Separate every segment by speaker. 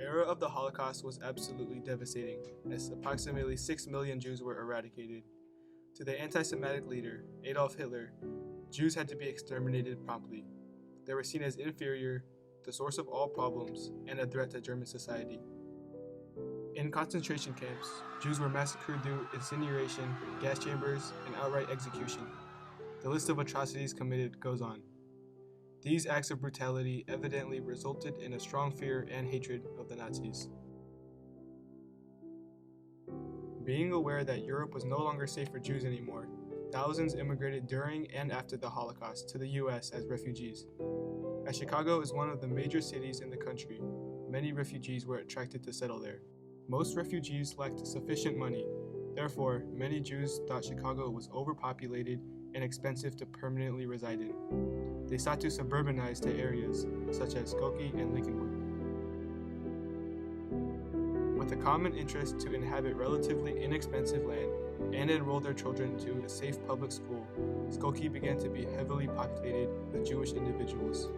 Speaker 1: era of the Holocaust was absolutely devastating, as approximately 6 million Jews were eradicated. To the anti-Semitic leader, Adolf Hitler, Jews had to be exterminated promptly. They were seen as inferior, the source of all problems, and a threat to German society. In concentration camps, Jews were massacred through incineration, gas chambers, and outright execution. The list of atrocities committed goes on. These acts of brutality evidently resulted in a strong fear and hatred of the Nazis. Being aware that Europe was no longer safe for Jews anymore, thousands immigrated during and after the Holocaust to the US as refugees. As Chicago is one of the major cities in the country, many refugees were attracted to settle there. Most refugees lacked sufficient money, therefore, many Jews thought Chicago was overpopulated and expensive to permanently reside in. They sought to suburbanize to areas such as Skokie and Lincolnwood. With a common interest to inhabit relatively inexpensive land and enroll their children into a safe public school, Skokie began to be heavily populated with Jewish individuals.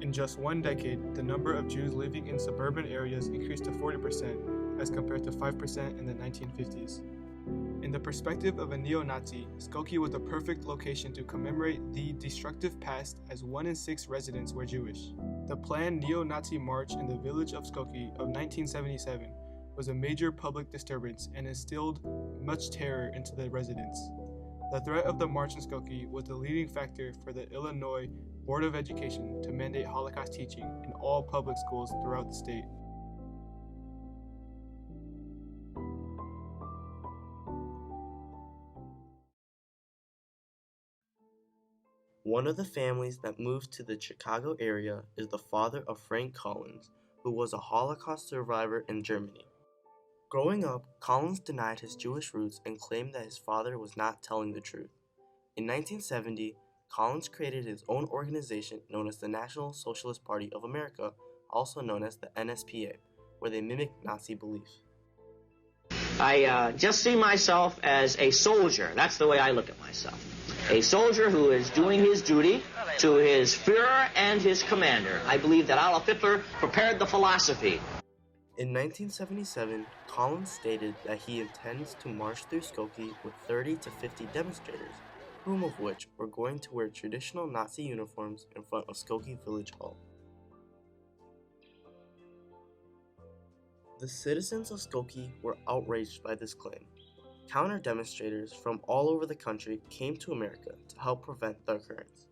Speaker 1: In just one decade, the number of Jews living in suburban areas increased to 40% as compared to 5% in the 1950s. In the perspective of a neo-Nazi, Skokie was the perfect location to commemorate the destructive past, as 1 in 6 residents were Jewish. The planned neo-Nazi march in the village of Skokie of 1977 was a major public disturbance and instilled much terror into the residents. The threat of the march in Skokie was the leading factor for the Illinois Board of Education to mandate Holocaust teaching in all public schools throughout the state.
Speaker 2: One of the families that moved to the Chicago area is the father of Frank Collins, who was a Holocaust survivor in Germany. Growing up, Collins denied his Jewish roots and claimed that his father was not telling the truth. In 1970, Collins created his own organization known as the National Socialist Party of America, also known as the NSPA, where they mimicked Nazi beliefs.
Speaker 3: I just see myself as a soldier. That's the way I look at myself. A soldier who is doing his duty to his Führer and his commander. I believe that Adolf Hitler prepared the philosophy.
Speaker 2: In 1977, Collins stated that he intends to march through Skokie with 30 to 50 demonstrators, whom of which were going to wear traditional Nazi uniforms in front of Skokie Village Hall. The citizens of Skokie were outraged by this claim. Counter-demonstrators from all over the country came to America to help prevent the occurrence.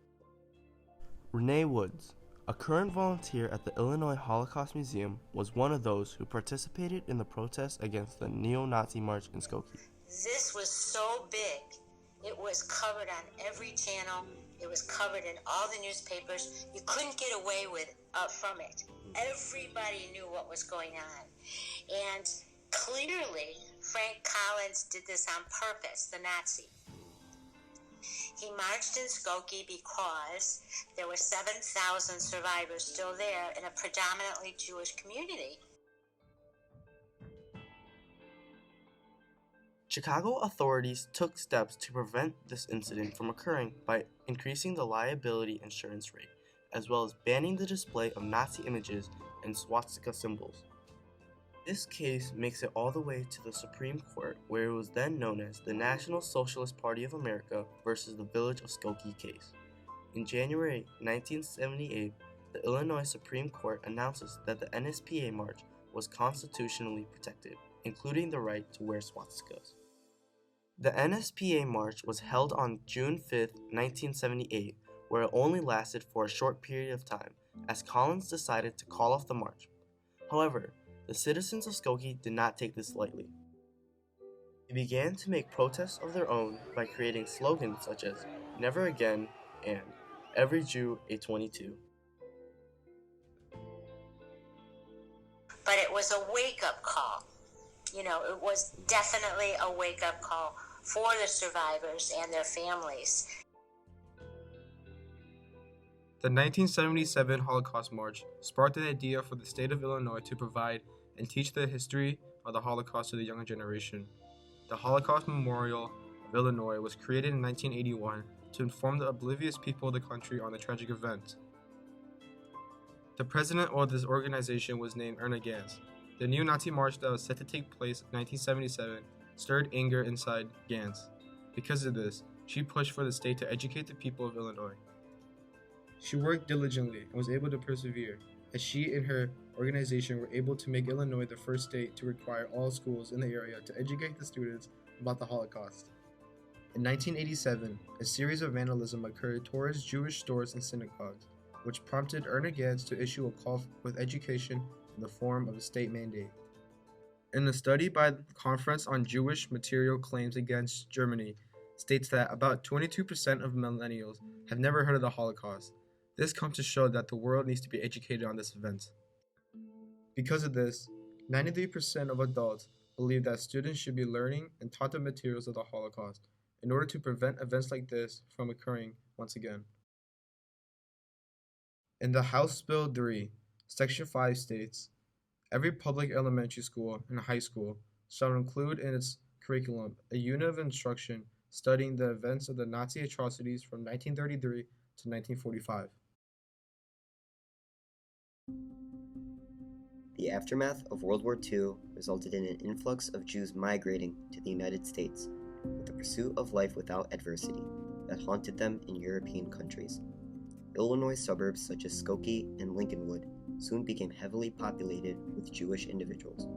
Speaker 2: Renee Woods, a current volunteer at the Illinois Holocaust Museum, was one of those who participated in the protest against the neo-Nazi march in Skokie.
Speaker 4: This was so big. It was covered on every channel. It was covered in all the newspapers. You couldn't get away from it. Everybody knew what was going on. And clearly, Frank Collins did this on purpose, the Nazi. He marched in Skokie because there were 7,000 survivors still there in a predominantly Jewish community.
Speaker 2: Chicago authorities took steps to prevent this incident from occurring by increasing the liability insurance rate, as well as banning the display of Nazi images and swastika symbols. This case makes it all the way to the Supreme Court, where it was then known as the National Socialist Party of America versus the Village of Skokie case. In January 1978, the Illinois Supreme Court announces that the NSPA march was constitutionally protected, including the right to wear swastikas. The NSPA march was held on June 5, 1978, where it only lasted for a short period of time, as Collins decided to call off the march. However, the citizens of Skokie did not take this lightly. They began to make protests of their own by creating slogans such as "Never Again" and "Every Jew a 22."
Speaker 4: But it was a wake-up call. It was definitely a wake-up call for the survivors and their families.
Speaker 1: The 1977 Holocaust March sparked the idea for the state of Illinois to provide and teach the history of the Holocaust to the younger generation. The Holocaust Memorial of Illinois was created in 1981 to inform the oblivious people of the country on the tragic event. The president of this organization was named Erna Gans. The neo-Nazi march that was set to take place in 1977 stirred anger inside Gans. Because of this, she pushed for the state to educate the people of Illinois. She worked diligently and was able to persevere, as she and her organization were able to make Illinois the first state to require all schools in the area to educate the students about the Holocaust. In 1987, a series of vandalism occurred towards Jewish stores and synagogues, which prompted Erna Gans to issue a call with education in the form of a state mandate. In a study by the Conference on Jewish Material Claims Against Germany, states that about 22% of millennials have never heard of the Holocaust. This comes to show that the world needs to be educated on this event. Because of this, 93% of adults believe that students should be learning and taught the materials of the Holocaust in order to prevent events like this from occurring once again. In the House Bill 3, Section 5 states, every public elementary school and high school shall include in its curriculum a unit of instruction studying the events of the Nazi atrocities from 1933 to 1945.
Speaker 5: The aftermath of World War II resulted in an influx of Jews migrating to the United States with the pursuit of life without adversity that haunted them in European countries. Illinois suburbs such as Skokie and Lincolnwood soon became heavily populated with Jewish individuals.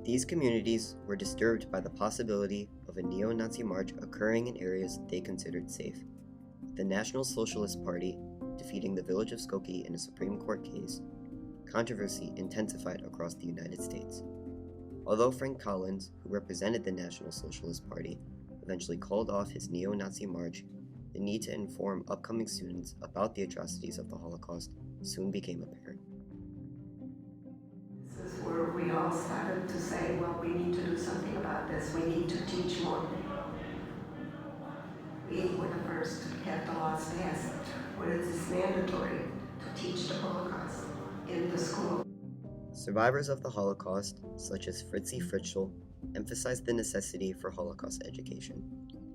Speaker 5: These communities were disturbed by the possibility of a neo-Nazi march occurring in areas they considered safe. The National Socialist Party defeating the village of Skokie in a Supreme Court case, controversy intensified across the United States. Although Frank Collins, who represented the National Socialist Party, eventually called off his neo-Nazi march, the need to inform upcoming students about the atrocities of the Holocaust soon became apparent.
Speaker 6: This is where we all started to say, well, we need to do something about this. We need to teach more. We were the first to have the laws passed where it is mandatory to teach the Holocaust in the school.
Speaker 5: Survivors of the Holocaust, such as Fritzi Fritzl, emphasized the necessity for Holocaust education.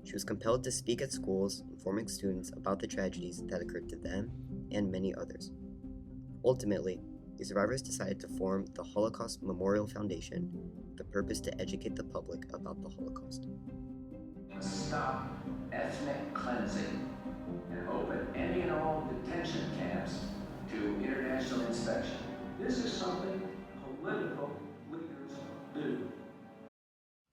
Speaker 5: She was compelled to speak at schools, informing students about the tragedies that occurred to them and many others. Ultimately, the survivors decided to form the Holocaust Memorial Foundation with the purpose to educate the public about the Holocaust.
Speaker 7: Stop ethnic cleansing and open any and all detention camps to international inspection. This is something political leaders do.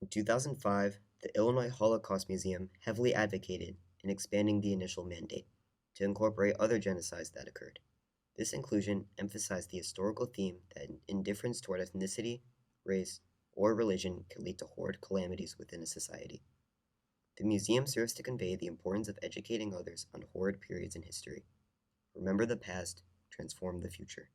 Speaker 5: In 2005, the Illinois Holocaust Museum heavily advocated in expanding the initial mandate to incorporate other genocides that occurred. This inclusion emphasized the historical theme that indifference toward ethnicity, race, or religion can lead to horrid calamities within a society. The museum serves to convey the importance of educating others on horrid periods in history. Remember the past, transform the future.